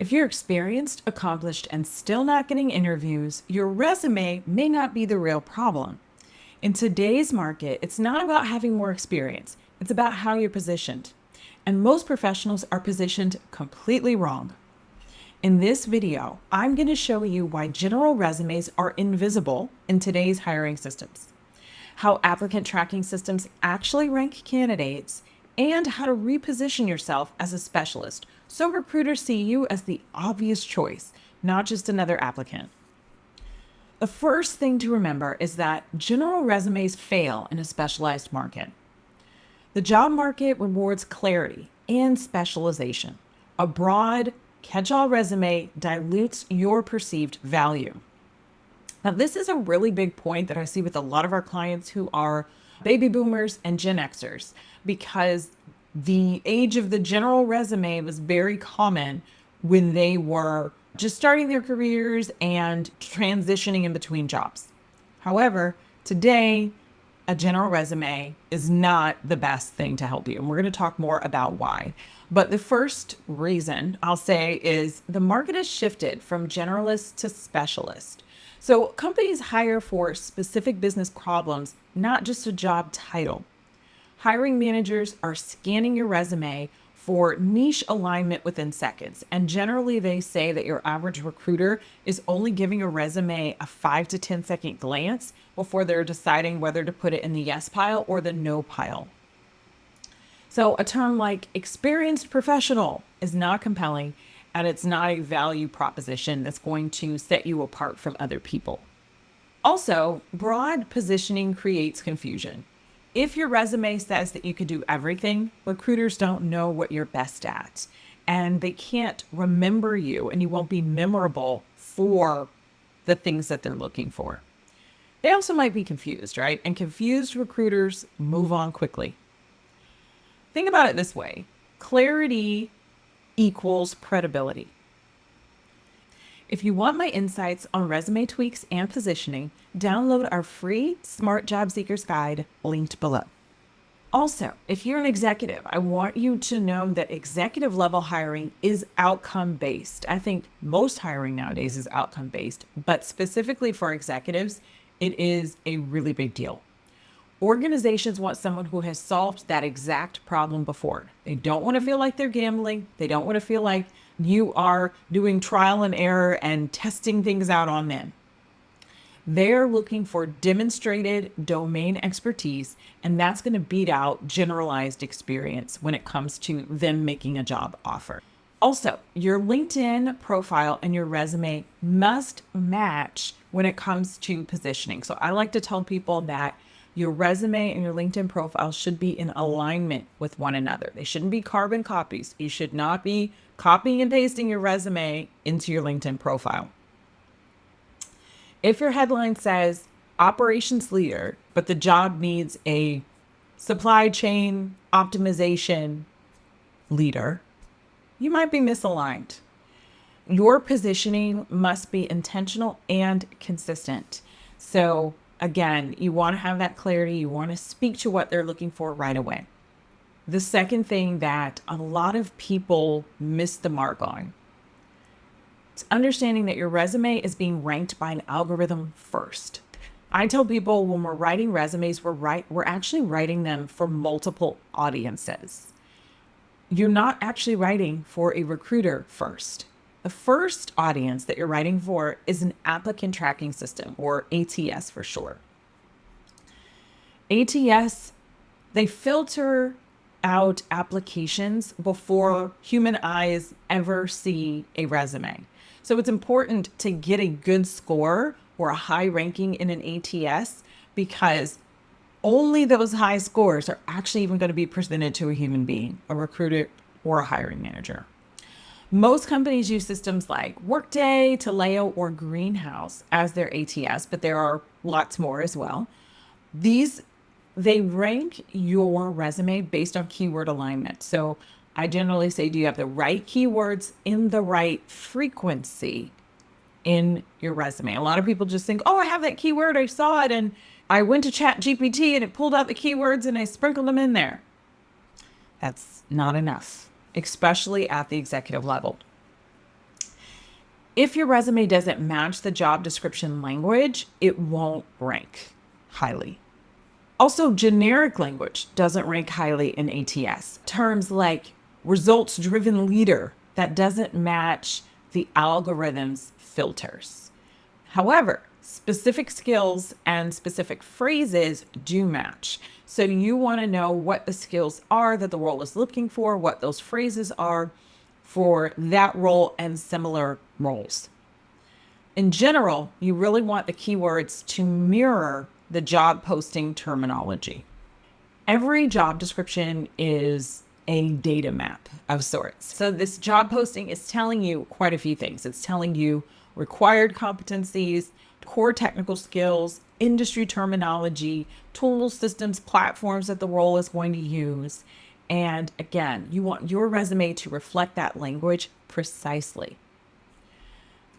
If you're experienced, accomplished, and still not getting interviews, your resume may not be the real problem. In today's market, it's not about having more experience, it's about how you're positioned. And most professionals are positioned completely wrong. In this video, I'm going to show you why general resumes are invisible in today's hiring systems, how applicant tracking systems actually rank candidates, and how to reposition yourself as a specialist so recruiters see you as the obvious choice, not just another applicant. The first thing to remember is that general resumes fail in a specialized market. The job market rewards clarity and specialization. A broad, catch-all resume dilutes your perceived value. Now, this is a really big point that I see with a lot of our clients who are baby boomers and Gen Xers, because the age of the general resume was very common when they were just starting their careers and transitioning in between jobs. However, today, a general resume is not the best thing to help you. And we're going to talk more about why. But the first reason I'll say is the market has shifted from generalist to specialist. So companies hire for specific business problems, not just a job title. Hiring managers are scanning your resume for niche alignment within seconds. And generally they say that your average recruiter is only giving a resume a 5 to 10 second glance before they're deciding whether to put it in the yes pile or the no pile. So a term like experienced professional is not compelling, and it's not a value proposition that's going to set you apart from other people. Also, broad positioning creates confusion. If your resume says that you could do everything, recruiters don't know what you're best at, and they can't remember you, and you won't be memorable for the things that they're looking for. They also might be confused, right? And confused recruiters move on quickly. Think about it this way: clarity equals credibility. If you want my insights on resume tweaks and positioning, download our free Smart Job Seekers Guide linked below. Also, if you're an executive, I want you to know that executive level hiring is outcome based. I think most hiring nowadays is outcome based, but specifically for executives, it is a really big deal. Organizations want someone who has solved that exact problem before. They don't want to feel like they're gambling. They don't want to feel like you are doing trial and error and testing things out on them. They're looking for demonstrated domain expertise, and that's going to beat out generalized experience when it comes to them making a job offer. Also, your LinkedIn profile and your resume must match when it comes to positioning. So I like to tell people that your resume and your LinkedIn profile should be in alignment with one another. They shouldn't be carbon copies. You should not be copying and pasting your resume into your LinkedIn profile. If your headline says operations leader, but the job needs a supply chain optimization leader, you might be misaligned. Your positioning must be intentional and consistent. So again, you want to have that clarity. You want to speak to what they're looking for right away. The second thing that a lot of people miss the mark on is understanding that your resume is being ranked by an algorithm first. I tell people when we're writing resumes, we're actually writing them for multiple audiences. You're not actually writing for a recruiter first. The first audience that you're writing for is an applicant tracking system, or ATS for short. ATS, they filter out applications before human eyes ever see a resume. So it's important to get a good score or a high ranking in an ATS, because only those high scores are actually even going to be presented to a human being, a recruiter or a hiring manager. Most companies use systems like Workday, Taleo, or Greenhouse as their ATS, but there are lots more as well. They rank your resume based on keyword alignment. So I generally say, do you have the right keywords in the right frequency in your resume? A lot of people just think, oh, I have that keyword, I saw it, and I went to Chat GPT and it pulled out the keywords and I sprinkled them in there. That's not enough, especially at the executive level. If your resume doesn't match the job description language, it won't rank highly. Also, generic language doesn't rank highly in ATS. Terms like results-driven leader, that doesn't match the algorithm's filters. However, specific skills and specific phrases do match. So you want to know what the skills are that the role is looking for, what those phrases are for that role and similar roles. In general, you really want the keywords to mirror the job posting terminology. Every job description is a data map of sorts. So this job posting is telling you quite a few things. It's telling you required competencies, core technical skills, industry terminology, tools, systems, platforms that the role is going to use. And again, you want your resume to reflect that language precisely.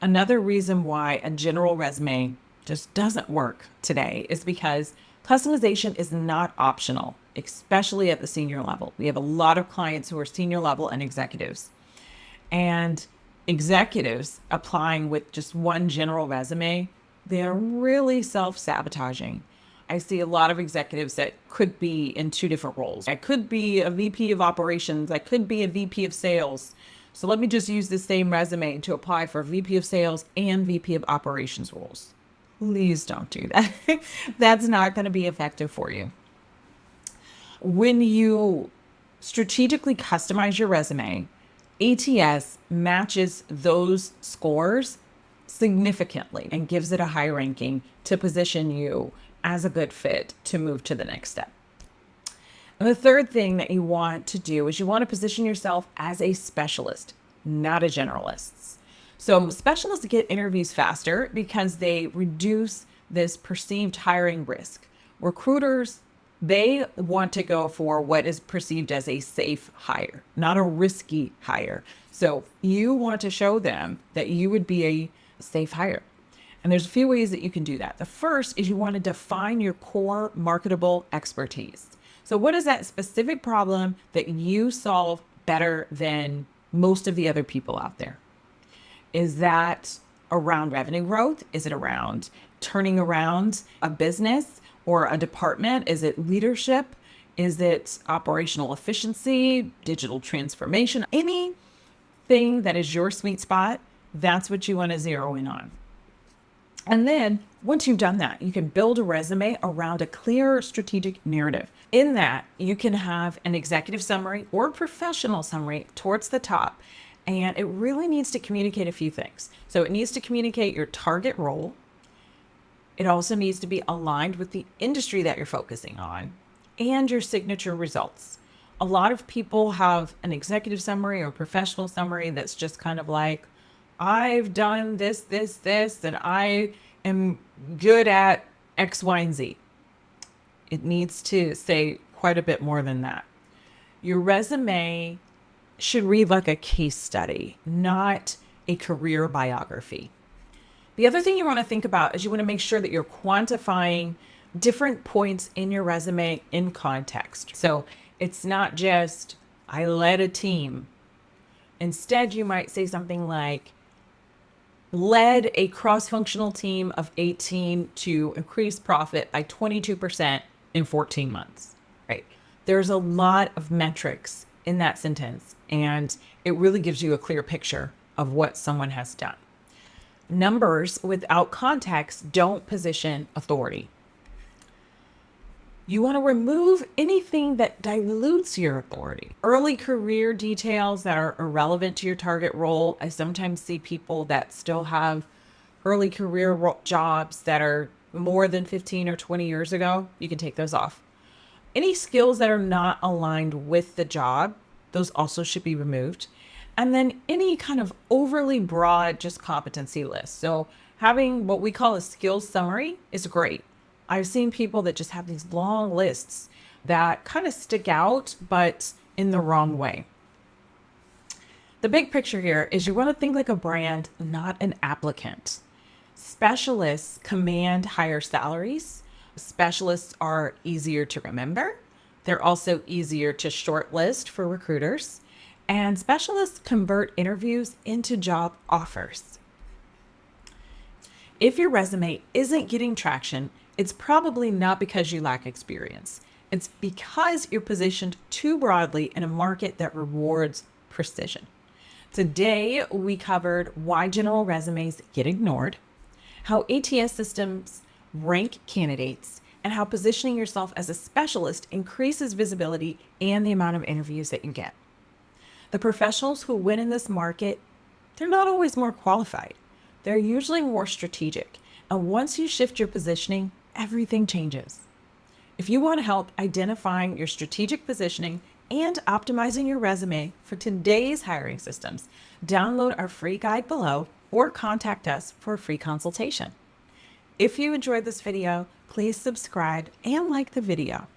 Another reason why a general resume just doesn't work today is because customization is not optional, especially at the senior level. We have a lot of clients who are senior level and executives. And executives applying with just one general resume, they're really self-sabotaging. I see a lot of executives that could be in two different roles. I could be a VP of operations. I could be a VP of sales. So let me just use the same resume to apply for VP of sales and VP of operations roles. Please don't do that. That's not going to be effective for you. When you strategically customize your resume, ATS matches those scores significantly and gives it a high ranking to position you as a good fit to move to the next step. And the third thing that you want to do is you want to position yourself as a specialist, not a generalist. So specialists get interviews faster because they reduce this perceived hiring risk. Recruiters, they want to go for what is perceived as a safe hire, not a risky hire. So you want to show them that you would be a safe hire. And there's a few ways that you can do that. The first is you want to define your core marketable expertise. So what is that specific problem that you solve better than most of the other people out there? Is that around revenue growth? Is it around turning around a business or a department? Is it leadership? Is it operational efficiency, digital transformation? Anything that is your sweet spot, that's what you want to zero in on. And then once you've done that, you can build a resume around a clear strategic narrative. In that, you can have an executive summary or professional summary towards the top. And it really needs to communicate a few things. So it needs to communicate your target role. It also needs to be aligned with the industry that you're focusing on and your signature results. A lot of people have an executive summary or professional summary that's just kind of like, I've done this, and I am good at X, Y, and Z. It needs to say quite a bit more than that. Your resume should read like a case study, not a career biography. The other thing you want to think about is you want to make sure that you're quantifying different points in your resume in context. So it's not just, I led a team. Instead, you might say something like, led a cross-functional team of 18 to increase profit by 22% in 14 months, right? There's a lot of metrics in that sentence, and it really gives you a clear picture of what someone has done. Numbers without context don't position authority. You want to remove anything that dilutes your authority. Early career details that are irrelevant to your target role. I sometimes see people that still have early career jobs that are more than 15 or 20 years ago. You can take those off. Any skills that are not aligned with the job, those also should be removed. And then any kind of overly broad just competency list. So having what we call a skills summary is great. I've seen people that just have these long lists that kind of stick out, but in the wrong way. The big picture here is you want to think like a brand, not an applicant. Specialists command higher salaries. Specialists are easier to remember. They're also easier to shortlist for recruiters. And specialists convert interviews into job offers. If your resume isn't getting traction, it's probably not because you lack experience. It's because you're positioned too broadly in a market that rewards precision. Today, we covered why general resumes get ignored, how ATS systems rank candidates, and how positioning yourself as a specialist increases visibility and the amount of interviews that you get. The professionals who win in this market, they're not always more qualified. They're usually more strategic. And once you shift your positioning, everything changes. If you want help identifying your strategic positioning and optimizing your resume for today's hiring systems, download our free guide below or contact us for a free consultation. If you enjoyed this video, please subscribe and like the video.